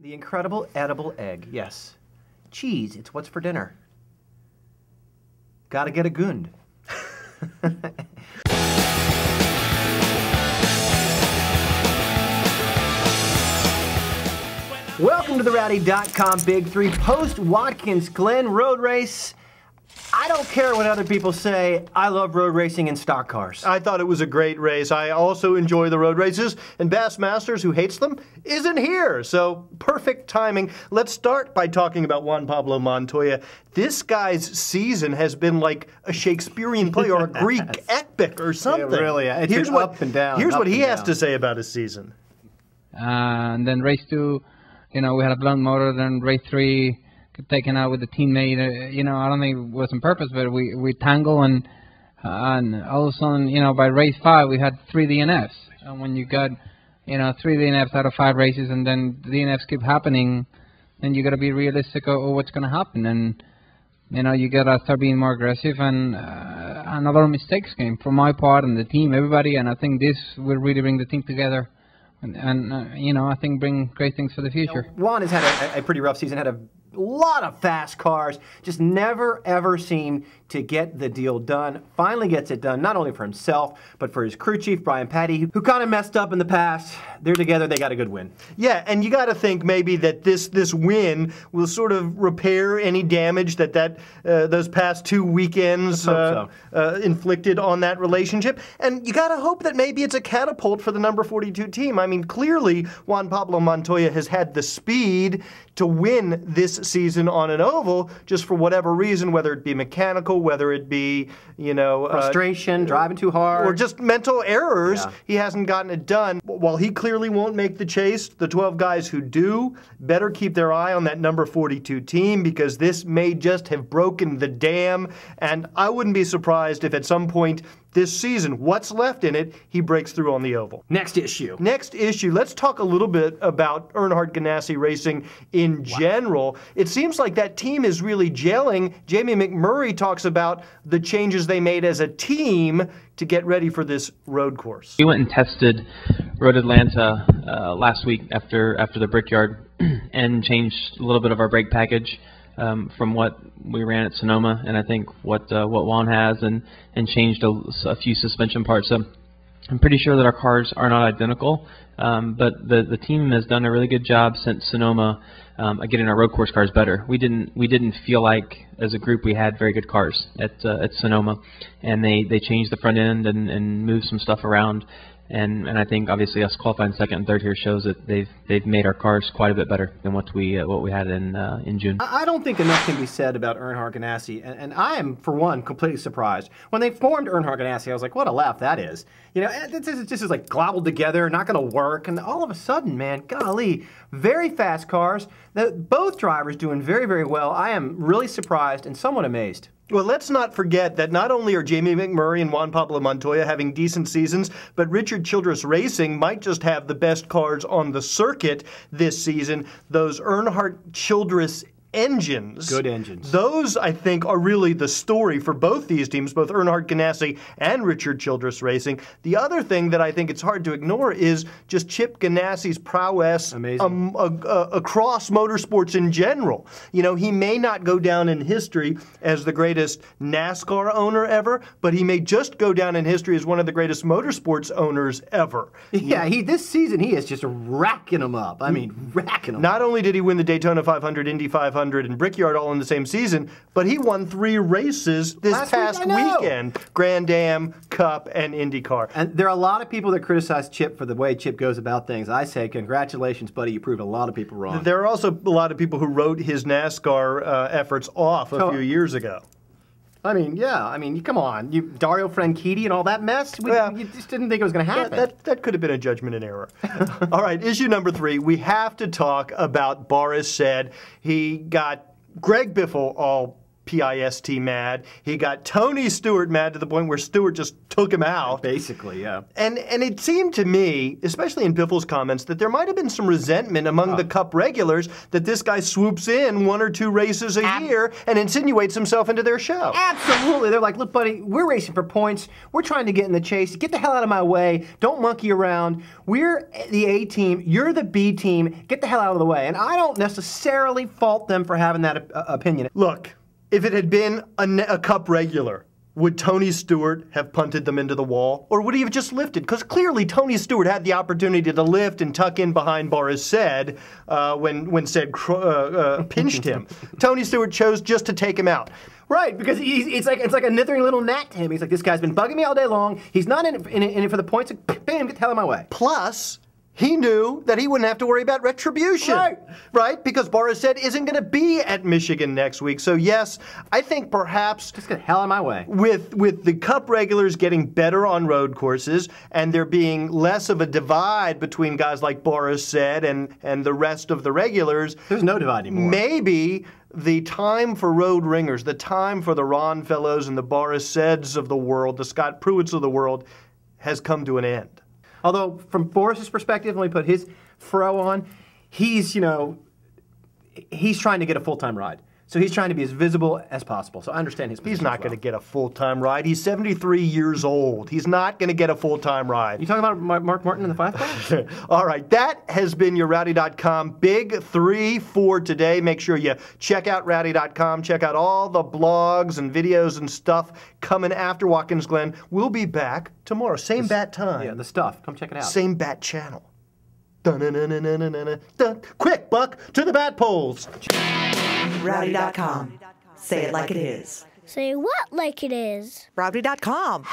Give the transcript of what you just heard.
The incredible edible egg, yes. Cheese, it's what's for dinner. Gotta get a gund. Welcome to the Rowdy.com Big Three post-Watkins Glen road race. I don't care what other people say. I love road racing in stock cars. I thought it was a great race. I also enjoy the road races, and Bassmasters, who hates them, isn't here. So perfect timing. Let's start by talking about Juan Pablo Montoya. This guy's season has been like a Shakespearean play or a Greek epic or something. It really is. Here's up and down. Here's what he has to say about his season. And then race 2, we had a blunt motor. Then race 3, taken out with a teammate. I don't think it was on purpose, but we tangle, and all of a sudden, by race 5, we had 3 DNFs. And when you got, 3 DNFs out of 5 races, and then DNFs keep happening, then you got to be realistic of what's going to happen. And you got to start being more aggressive. And another mistakes came from my part and the team, everybody. And I think this will really bring the team together. And I think bring great things for the future. Juan has had a pretty rough season, had a lot of fast cars, just never ever seemed to get the deal done. Finally gets it done, not only for himself, but for his crew chief, Brian Patty, who kind of messed up in the past. They're together, they got a good win. Yeah, and you got to think maybe that this win will sort of repair any damage that those past 2 weekends inflicted on that relationship. And you got to hope that maybe it's a catapult for the number 42 team. I mean, clearly Juan Pablo Montoya has had the speed to win this season on an oval, just for whatever reason, whether it be mechanical, whether it be, frustration, driving too hard, or just mental errors. Yeah. He hasn't gotten it done. While he clearly won't make the chase, the 12 guys who do better keep their eye on that number 42 team, because this may just have broken the dam, and I wouldn't be surprised if at some point this season, what's left in it, he breaks through on the oval. Next issue. Let's talk a little bit about Earnhardt Ganassi Racing in general. It seems like that team is really gelling. Jamie McMurray talks about the changes they made as a team to get ready for this road course. We went and tested Road Atlanta last week after the Brickyard and changed a little bit of our brake package from what we ran at Sonoma, and I think what Juan has, and changed a few suspension parts. So I'm pretty sure that our cars are not identical, but the team has done a really good job since Sonoma at getting our road course cars better. We didn't feel like as a group we had very good cars at Sonoma, and they changed the front end and moved some stuff around. And I think obviously us qualifying second and third here shows that they've made our cars quite a bit better than what we had in June. I don't think enough can be said about Earnhardt Ganassi, and I am, for one, completely surprised. When they formed Earnhardt Ganassi, I was like, what a laugh that is. This is like globbled together, not going to work, and all of a sudden, man, golly, very fast cars. Both drivers doing very, very well. I am really surprised and somewhat amazed. Well, let's not forget that not only are Jamie McMurray and Juan Pablo Montoya having decent seasons, but Richard Childress Racing might just have the best cars on the circuit this season. Those Earnhardt Childress engines. Good engines. Those, I think, are really the story for both these teams, both Earnhardt Ganassi and Richard Childress Racing. The other thing that I think it's hard to ignore is just Chip Ganassi's prowess across motorsports in general. He may not go down in history as the greatest NASCAR owner ever, but he may just go down in history as one of the greatest motorsports owners ever. Yeah, this season he is just racking them up. I mean, racking them up. Not only did he win the Daytona 500, Indy 500, and Brickyard all in the same season, but he won 3 races this past weekend. Grand Am, Cup, and IndyCar. And there are a lot of people that criticize Chip for the way Chip goes about things. I say, congratulations, buddy, you proved a lot of people wrong. There are also a lot of people who wrote his NASCAR efforts off a few years ago. I mean, come on. Dario Franchitti and all that mess? You just didn't think it was going to happen. Yeah, that could have been a judgment in error. All right, issue number 3. We have to talk about Boris Said. He got Greg Biffle all pissed mad. He got Tony Stewart mad to the point where Stewart just took him out. Basically, yeah. And it seemed to me, especially in Biffle's comments, that there might have been some resentment among the Cup regulars that this guy swoops in 1 or 2 races a year and insinuates himself into their show. Absolutely. They're like, look, buddy, we're racing for points. We're trying to get in the chase. Get the hell out of my way. Don't monkey around. We're the A team. You're the B team. Get the hell out of the way. And I don't necessarily fault them for having that opinion. Look, if it had been a Cup regular, would Tony Stewart have punted them into the wall? Or would he have just lifted? Because clearly Tony Stewart had the opportunity to lift and tuck in behind Boris Said when Said pinched him. Tony Stewart chose just to take him out. Right, because it's like a nithering little gnat to him. He's like, this guy's been bugging me all day long. He's not in it for the points. Like, bam, get the hell out of my way. Plus, he knew that he wouldn't have to worry about retribution. Right? Because Boris Said isn't going to be at Michigan next week. So yes, I think perhaps just get the hell out of my way. With the Cup regulars getting better on road courses and there being less of a divide between guys like Boris Said and the rest of the regulars. There's no divide anymore. Maybe the time for road ringers, the time for the Ron Fellows and the Boris Saids of the world, the Scott Pruitts of the world, has come to an end. Although, from Boris's perspective, when we put his fro on, he's trying to get a full-time ride. So he's trying to be as visible as possible. So I understand his position. He's not going to get a full-time ride. He's 73 years old. He's not going to get a full-time ride. You talking about Mark Martin in the 5-car? All right, that has been your Rowdy.com Big 3 for today. Make sure you check out Rowdy.com. Check out all the blogs and videos and stuff coming after Watkins Glen. We'll be back tomorrow. Same bat time. Yeah, the stuff. Come check it out. Same bat channel. Dun-dun-dun-dun-dun-dun-dun. Quick, Buck, to the bat polls. Rowdy.com. Say it like it is. Say what like it is? Rowdy.com.